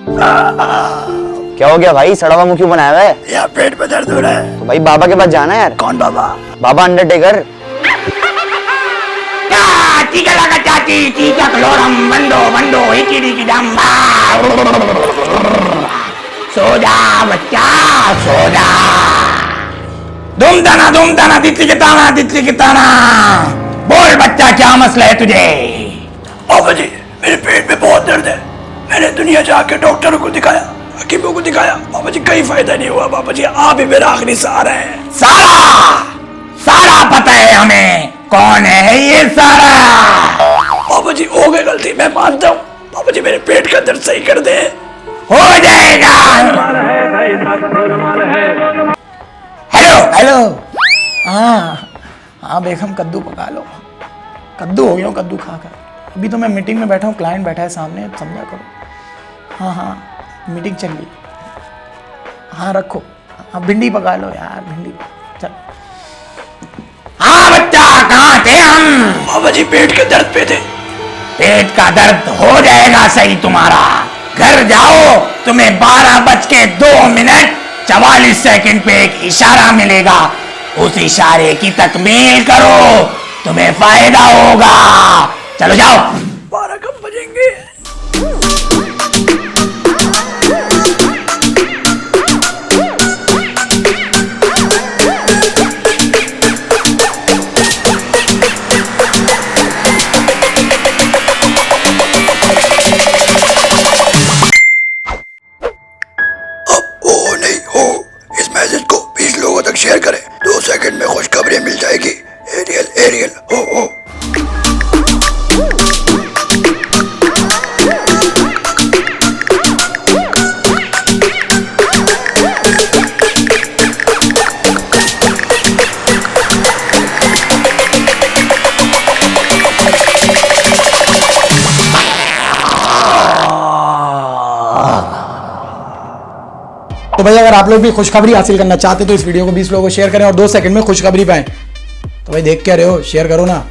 क्या हो गया भाई, सड़ा हुआ मुंह क्यों बनाया हुआ है? यार पेट में दर्द हो रहा है। तो भाई बाबा के पास जाना है यार। कौन बाबा? बाबा अंडरटेकर। सो जा बच्चा, सो जा। धूम ताना तितली की ताना। बोल बच्चा, क्या मसला है तुझे? बाबा जी, मेरे पेट में बहुत दर्द है। मैंने दुनिया जाके डॉक्टरों को दिखाया, हकीमों को दिखाया, बाबा जी कहीं फायदा नहीं हुआ। बाबा जी आप ही मेरा आखिरी सहारा है। सारा पता है हमें, कौन है ये सारा? बाबा जी हो गई गलती, मैं मानता हूँ। बाबा जी मेरे पेट का दर्द सही कर दे। हो जाएगा। हेलो। हाँ बेगम, कद्दू पका लो। कद्दू हो गया, कद्दू खा कर। अभी तो मैं मीटिंग में बैठा हूँ, क्लाइंट बैठा है सामने, समझा करो। हाँ मीटिंग चल रही। हाँ रखो। हाँ भिंडी पका लो यार, भिंडी। चल। हाँ बच्चा, कहाँ थे हम? बाबा जी पेट के दर्द पे थे। पेट का दर्द हो जाएगा सही तुम्हारा। घर जाओ, तुम्हें 12:02:44 पे एक इशारा मिलेगा। उस इशारे की तकमील करो, तुम्हें फायदा होगा। चलो जाओ। 12 कब बजेंगे? शेयर करें, 2 सेकंड में खुशखबरी मिल जाएगी। एरियल हो। तो भाई अगर आप लोग भी खुशखबरी हासिल करना चाहते तो इस वीडियो को 20 लोगों को शेयर करें और 2 सेकंड में खुशखबरी पाएं। तो भाई देख क्या रहे हो, शेयर करो ना।